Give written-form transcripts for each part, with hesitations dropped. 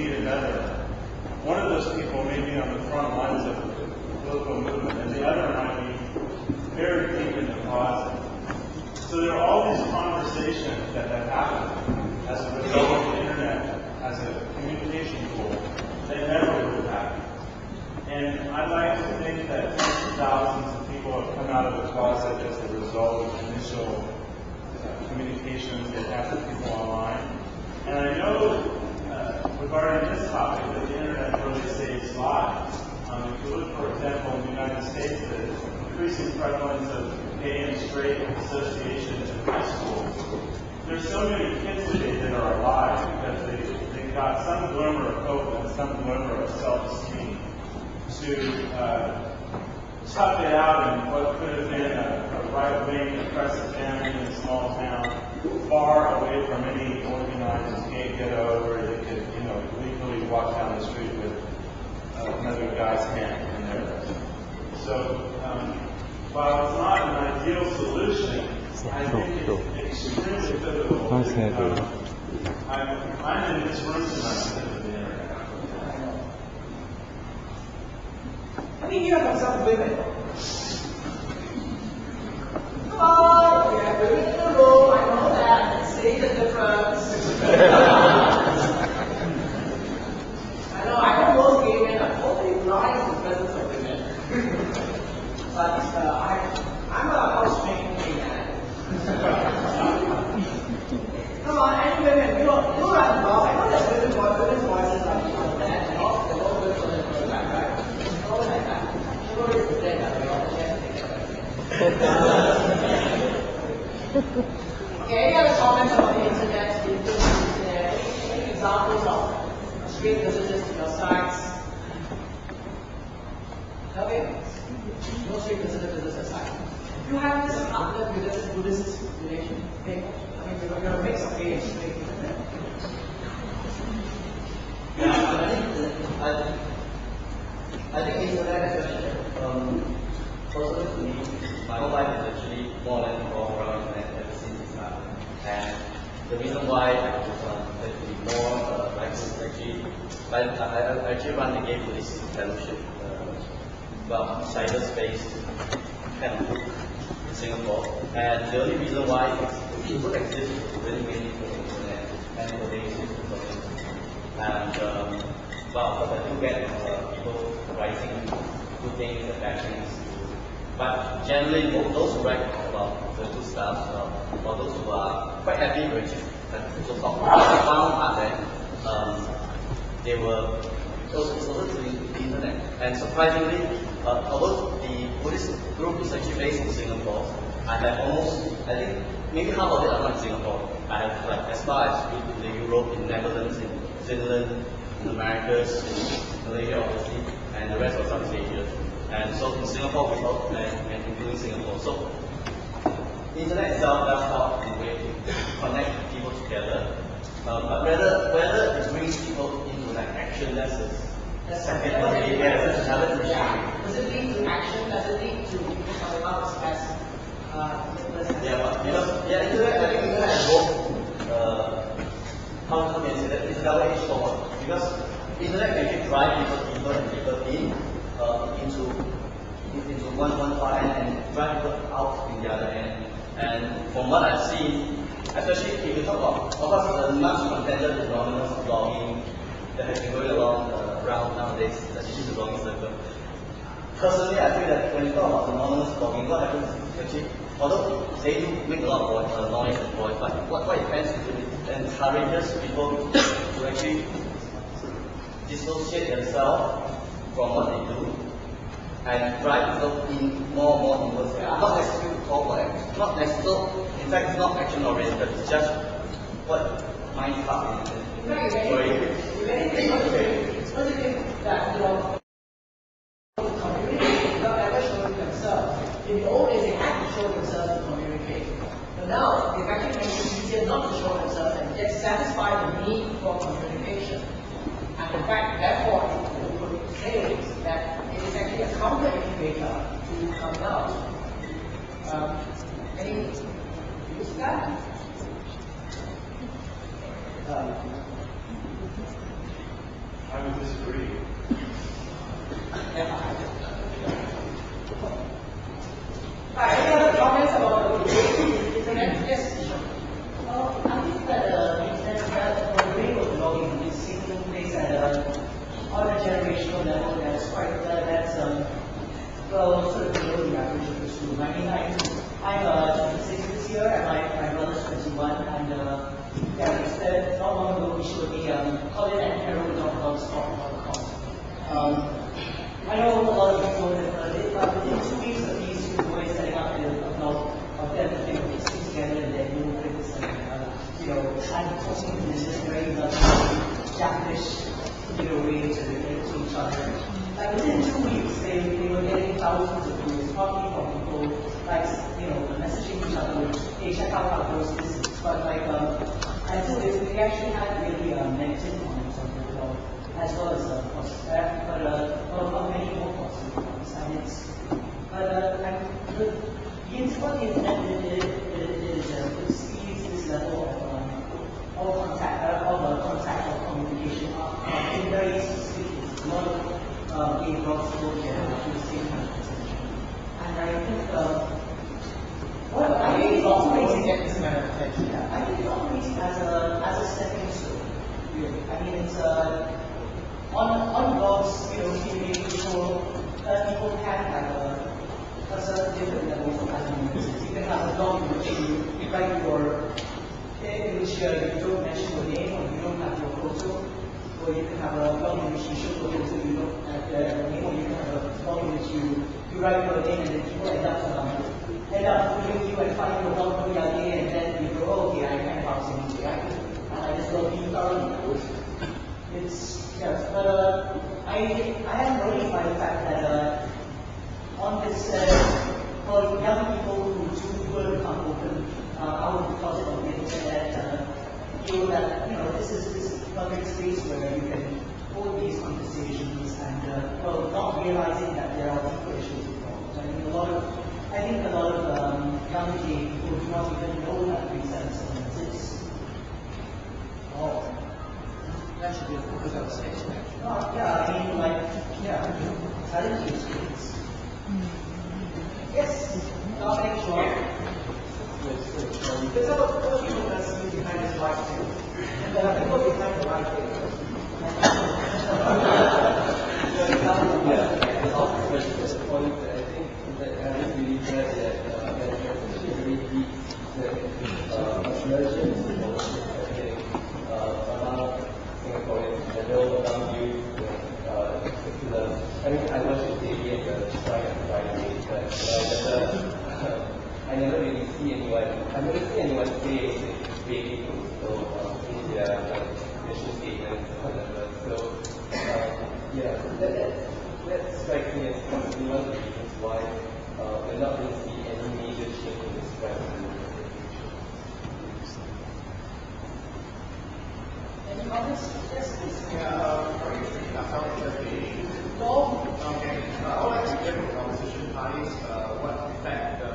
need a veteran. One of those people may be on the front lines of the political movement, and the other might be very deep in the closet. So there are all these conversations that have happened as a result of the internet, as a communication tool, that never would have happened. And I'd like to think that tens of thousands of people have come out of the closet as a result of initial communications that have with people online. And I know regarding this topic that the internet really saves lives. If you look, for example, in the United States, the increasing prevalence of gay and straight associations in high schools, there's so many kids today that are alive because they've got some glimmer of hope and some glimmer of self-esteem to tough it out in what could have been a right-wing oppressive family in a small town, far away from any organized gay ghetto where they could, legally walk down the street with another guy's hand in there. So, while it's not an ideal solution, I think it's extremely pivotal. I'm in this room tonight because of the internet. I mean, you have some women. Come on, we have women in the room, I know that. See the difference. I know, I know most gay men are totally blind to the presence of women. But I'm a house-trained gay man. Come on, any women, you run the mouth. I know that women's voices are like that, and all the whole women are like that. All like that. Chivalry is dead, we all have to take Okay, any other comments about the internet? Any examples of straight visitors to your sites? Okay? No straight visitors to your site. You have this partner with this Buddhist relation. Okay? I mean, you're going to make some games. I think internet is actually, personally to me, my whole life is actually more or less revolved around internet ever since it started. And the reason why I was actually more is actually, I actually run the Gay Buddhist Fellowship, about cyberspace kind of group in Singapore. And the only reason why it would exist is really mainly for the internet and for the existence of the internet. And well, because I do get people writing good things and bad things. But generally, those who write about the good stuff, or those who are quite happy with so-called found out that they were also to the internet. And surprisingly, although the Buddhist group is actually based in Singapore, I have I think maybe half of it are not in Singapore. I have like as far as in Europe, in Netherlands, in Finland, in Americas, in Malaysia obviously, and the rest of Southeast Asia. And so in Singapore we help and including Singapore. So the internet itself does help in a way to connect people together. But whether it brings people into like action, that's secondary. That's another question. Does it lead to action? Does it lead to people coming out as internet, I think internet has both, how can you say that? It's a double-edged sword. Because internet can actually drive people deeper and deeper into one part and drive people out in the other end. And from what I've seen, especially if you talk about, of course, the much contended anonymous blogging that has been going around nowadays, especially the blogging circle. Personally, I feel that when you talk about anonymous blogging, what happens is actually, although they do make a lot of noise and voice, but what it tends to do is encourages people to actually dissociate themselves from what they do and drive people in more and more inwards. Not necessarily to call for action, not necessarily, in fact, it's not action oriented, it's just what minds up in Don't you think that, communicate without ever showing themselves? In the old days, they had to show themselves to communicate. But now, they've actually made it easier not to show themselves and yet satisfy the need for communication. And in fact, therefore, you could say that it is actually a counter-indicator to coming out. Any views to that? on a generational level, that's quite, well, sort of below the average of the school. I mean, I'm 26 this year, and my brother's 21, and yeah, it's not long ago we showed the Colin and Carol talk about Scott Holocaust. I know a lot of people have heard it, but within 2 weeks of these two boys setting up a blog of them putting these things together and then new critics and and talking in this very Japanese way to relate to each other. Like within 2 weeks, they were getting thousands of views, probably from people like messaging each other, hey, check out our post, this is. But like, and so they actually had really negative comments on the blog, as well as positive, but many more positive comments. And it's, but what the internet is it speeds this level of contact or communication in very specific. It's a lot of gay blogs go there to the same kind of position. And I think I think it's operating I think it's operating as a stepping stone. Really. I mean, it's on blogs, people can have a certain different levels of anonymity. You can have a blog in which you write in which you don't mention your name or you don't have your photo, or you can have a blog in which you show your photo, you don't have your name, or you can have a blog in which you write your name and then people end up following you and finding your blog really ugly, and then you go, oh, okay, I kind of have something to react to, and I just love being thoroughly. It's, yes, but I am worried by the fact that on this, for young people who do become open out because of the internet, feel that this is a public space where you can hold these conversations and not realizing that there are deeper issues involved. I mean, I think a lot of young people do not even know that these sentiments exist. Oh, that should be a focus of station, actually. Yeah, I mean, challenging students. Yes, nothing sure. There's a lot of people that see behind this white thing. And there are people behind the white thing. I think that I really believe that really among Singaporeans, general among youth, in particular. I mean, I watched the TV and the strike on Friday, but I never really see anyone. I never see anyone say anything in their mission statements or whatever. So that strikes me as one of the reasons why we're not going to see any major change in this crisis. Any comments? Yes, please. Okay. I would like to hear from opposition parties what effect the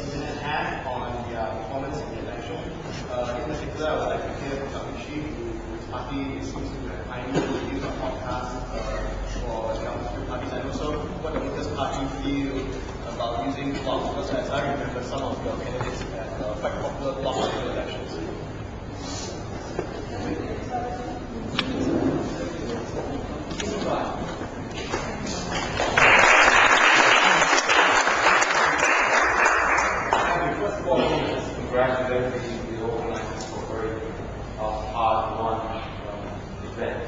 internet had on their performance in the election. In particular, I would like to hear from Dr. Shi, whose party seems to have pioneered use of podcasts for the opposition parties, and also what the Workers' Party feel about using blogs, because as I remember, some of your candidates had quite popular blogs in the elections. Congratulate the organizers for a very hard-won event.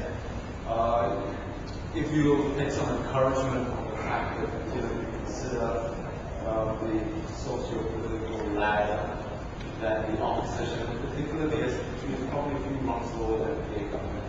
If you take some encouragement from the fact that you consider the socio-political ladder that the opposition, particularly the SPP, is probably a few months lower than the government.